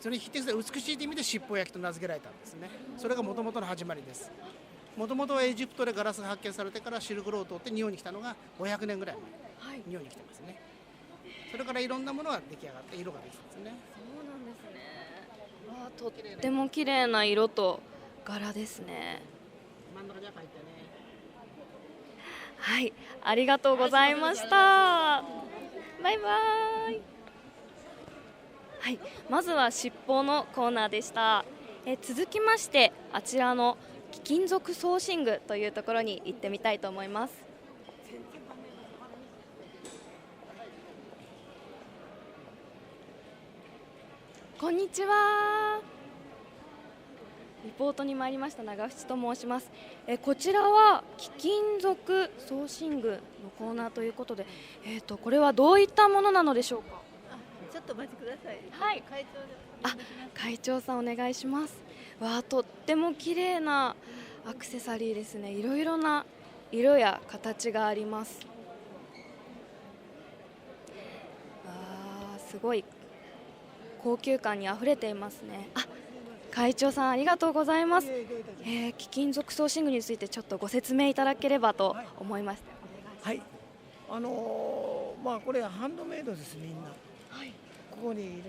それに匹敵する美しいという意味で七宝焼きと名付けられたんですね。それが元々の始まりです。もともとはエジプトでガラスが発見されてからシルクロードを通って日本に来たのが500年ぐらい前、はい、日本に来てますね。それからいろんなものが出来上がって色ができてますね。そうなんですね。わあ、とっても綺麗な色と柄ですね。真ん中に書いてね。はい、ありがとうございました。バイバイ。はい、まずは七宝のコーナーでした。続きましてあちらの貴金属ソーシングというところに行ってみたいと思います。こんにちは。リポートに参りました長渕と申します。こちらは貴金属ソーシングのコーナーということで、これはどういったものなのでしょうか。ちょっとお待ちください。はい、会長で。会長さんお願いします。わあ、とっても綺麗なアクセサリーですね。いろいろな色や形があります。すごい高級感にあふれていますね。会長さんありがとうございます。貴金属ソーシングについてちょっとご説明いただければと思いました。はい、これはハンドメイドですみんな。ここにいる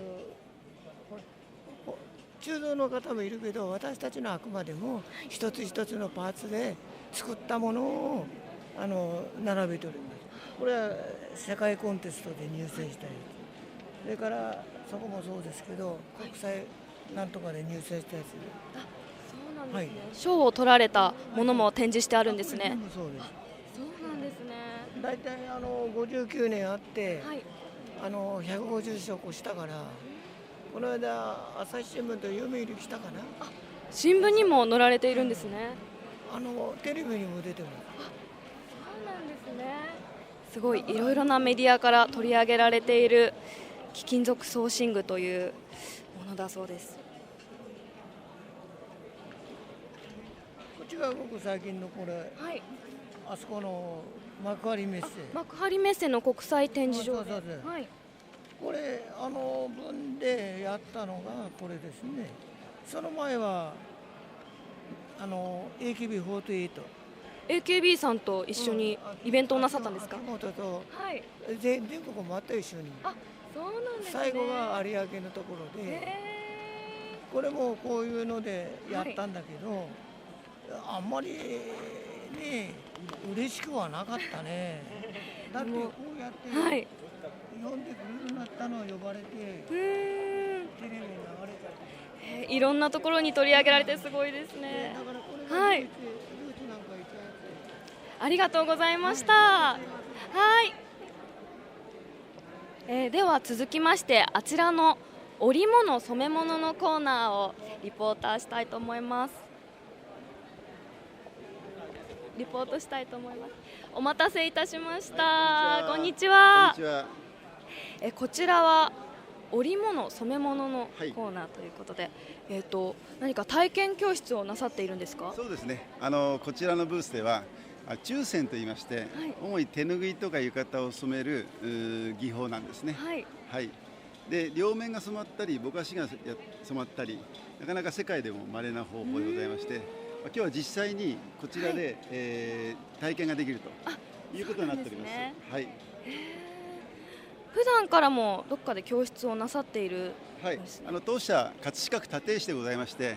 鋳造の方もいるけど、私たちのあくまでも一つ一つのパーツで作ったものを並べております。これは世界コンテストで入選したり、それからそこもそうですけど、国際なんとかで入選したやつ。そうなんですね。賞を取られたものも展示してあるんですね。そうです。そうなんですね。だいたい59年あって、はい、150勝越したから、この間朝日新聞と読売来たかな。新聞にも載られているんですね。テレビにも出てます。そうなんですね。すごいいろいろなメディアから取り上げられている貴金属ソーシングというものだそうです。こっちがごく最近のこれ、はい、あそこの幕張メッセ。幕張メッセの国際展示場で。そうそうそう、はい、これ分でやったのがこれですね。その前はAKB48。AKB さんと一緒にイベントをなさったんですか。秋元とはい。全国もあった一緒に。そうなんですね。最後は有明のところで、これもこういうのでやったんだけど、あんまりね嬉しくはなかったね。だってこうやって、はい、呼んでくれるようになったのを呼ばれて、テレビに流れたり、いろんなところに取り上げられてすごいですね。だからこれがはい、ルーツなんかいたやつ。ありがとうございました。はい、では続きましてあちらの織物染め物のコーナーをリポートしたいと思います。お待たせいたしました。こんにちは。こちらは織物染め物のコーナーということで、何か体験教室をなさっているんですか。そうですね。こちらのブースでは注染といいまして、主に手ぬぐいとか浴衣を染める技法なんですね。はい。で、両面が染まったりぼかしが染まったり、なかなか世界でも稀な方法でございまして、今日は実際にこちらで、体験ができるということになっております。はい。普段からもどっかで教室をなさっているんですね。当社葛飾区立石でございまして、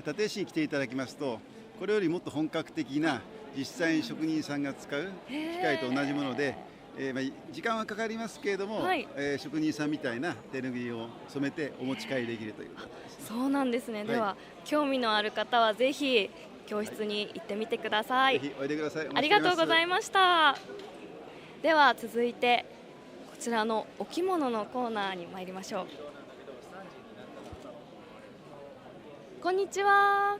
立石に来ていただきますと、これよりもっと本格的な実際に職人さんが使う機械と同じもので、時間はかかりますけれども、職人さんみたいな手ぬぐいを染めてお持ち帰りできるということです。そうなんですね。では興味のある方はぜひ教室に行ってみてください。ぜひおいでください。ありがとうございました。では続いてこちらのお着物のコーナーに参りましょう。こんにちは。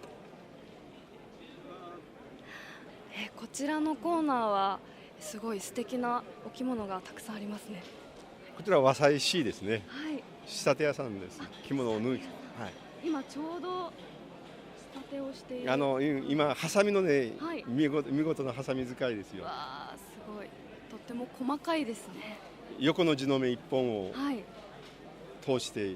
こちらのコーナーはすごい素敵なお着物がたくさんありますね。こちらは和裁 C ですね。はい。仕立て屋さんです。着物を縫う。はい。今ちょうど仕立てをしている。今ハサミのね、見事なハサミ使いですよ。わあ、すごい。とっても細かいですね。横の地の目一本を通して、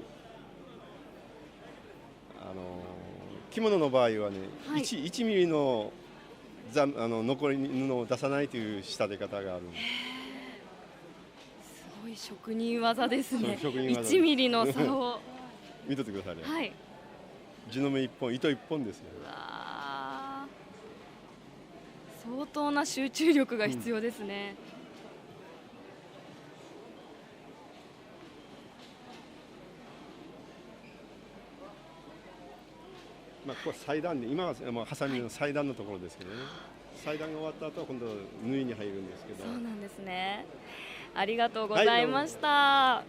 着物の場合はね、1ミリの残り布を出さないという仕立て方があるんです。すごい職人技ですね。職人技1ミリの差を見とってくださいね。はい。地の目一本、糸一本ですよ。相当な集中力が必要ですね。ここ祭壇で今はハサミの祭壇のところですけどね、祭壇が終わった後は今度縫いに入るんですけど。そうなんですね。ありがとうございました。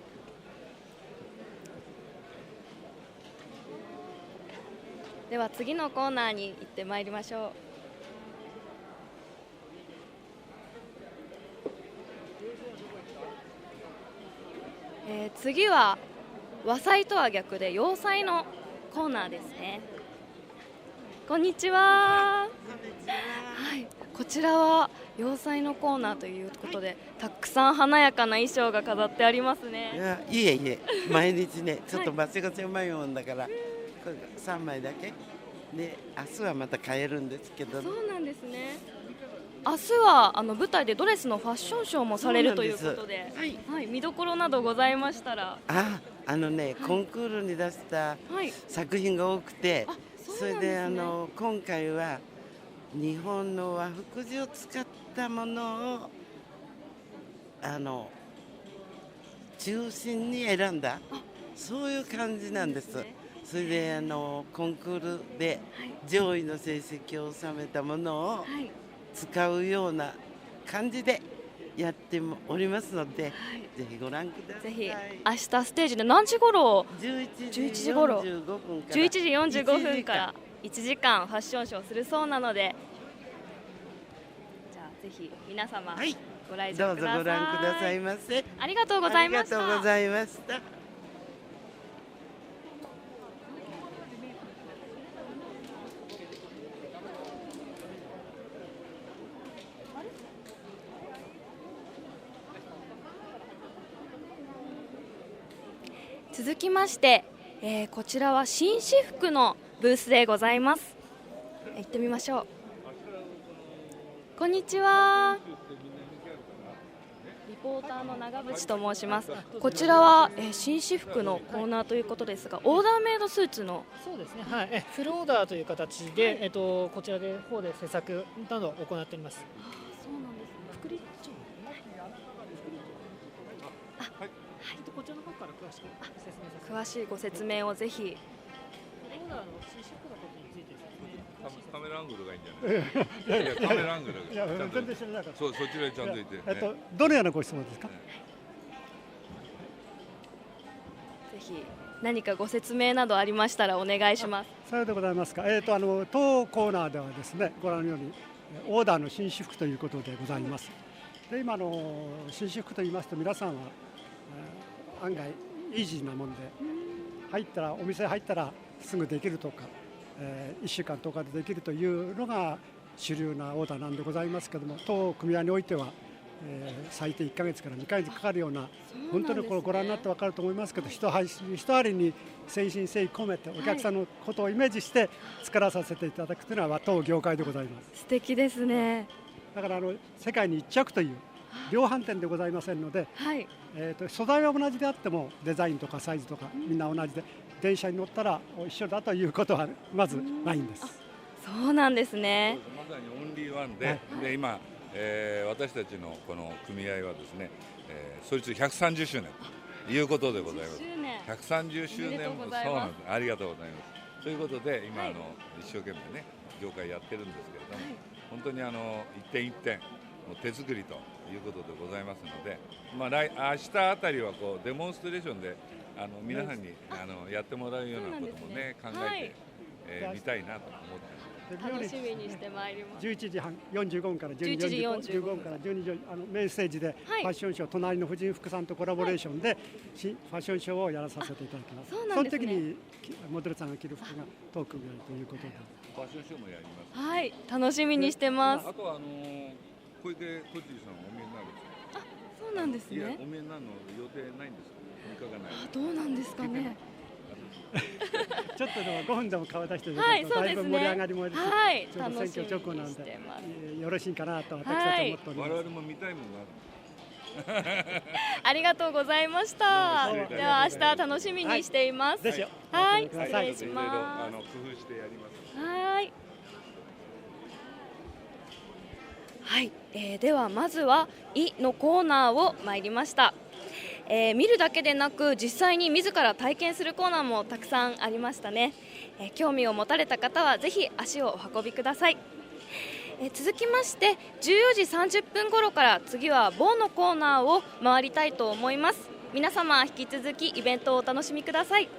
では次のコーナーに行ってまいりましょう。次は和裁とは逆で洋裁のコーナーですね。こんにちは。はい、こちらは洋裁のコーナーということで、たくさん華やかな衣装が飾ってありますね。いえいえ、毎日ね、ちょっとバチが狭いもんだから、これ3枚だけで、明日はまた買えるんですけど。そうなんですね。明日は舞台でドレスのファッションショーもされるということで、はい、見どころなどございましたら。コンクールに出した作品が多くて、それで今回は日本の和服地を使ったものを中心に選んだ、そういう感じなんです。それでコンクールで上位の成績を収めたものを使うような感じでやっておりますので、ぜひご覧ください。ぜひ明日ステージで何時頃？11時45分から11時45分から1時間ファッションショーするそうなので、じゃあぜひ皆様ご来場ください。どうぞご覧くださいませ。ありがとうございました。ありがとうございました。続きまして、こちらは紳士服のブースでございます。行ってみましょう。こんにちは。リポーターの長渕と申します。こちらは、紳士服のコーナーということですが、オーダーメイドスーツの。そうですね、はい、フルオーダーという形で、こちらで方で制作などを行っております。そうなんですね。福利長こちらの方から詳しく説明させて。詳しいご説明をぜひ。オーダーの紳士服のことについてカメラアングルがいいんじゃない？いやカメラアングルが。全然知らなかった。そちらにちゃんといて。どのようなご質問ですか？ぜひ何かご説明などありましたらお願いします。さようでございますか。当コーナーではですね、ご覧のようにオーダーの紳士服ということでございます。で、今紳士服と言いますと、皆さんは案外イージーなもんで、お店入ったらすぐできるとか、1週間10日でできるというのが主流なオーダーなんでございますけども、当組合においては、最低1ヶ月から2ヶ月かかるような、本当にこれご覧になって分かると思いますけど、一針に誠心誠意込めてお客さんのことをイメージして作らさせていただくというのは当業界でございます。素敵ですね。だから世界に一着という量販店でございませんので、素材は同じであってもデザインとかサイズとかみんな同じで、電車に乗ったら一緒だということはまずないんです。そうなんですね。まさにオンリーワンで、今、私たちのこの組合はですね、創立130周年ということでございます。130周年もそうなんです。ありがとうございます。ということで今一生懸命ね業界やってるんですけれども、本当に一点一点手作りということでございますので、明日あたりはデモンストレーションで皆さんにやってもらうようなこともね考えてみたいなと思って楽しみにしてまいります。11時半45分から12時45分から12時メインステージでファッションショー、隣の婦人服さんとコラボレーションでファッションショーをやらさせていただきます。その時にモデルさんが着る服がトークがということでファッションショーもやります。はい、楽しみにしてます。あとは小池都知事さんお見えになる。そうなんですね。いやお見えになるの予定ないんですか？伺わない。どうなんですかね。ちょっとでも5分でも顔出していただくとだいぶ盛り上がりもあるし、ちょっと選挙直後なんでよろしいかなと私たちは思っております。我々も見たいものがある。ありがとうございました。では明日楽しみにしています。はい、失礼します。工夫してやります。はい。はい、ではまずは「い」のコーナーを参りました。見るだけでなく実際に自ら体験するコーナーもたくさんありましたね。興味を持たれた方はぜひ足をお運びください。続きまして14時30分頃から次は棒のコーナーを回りたいと思います。皆様引き続きイベントをお楽しみください。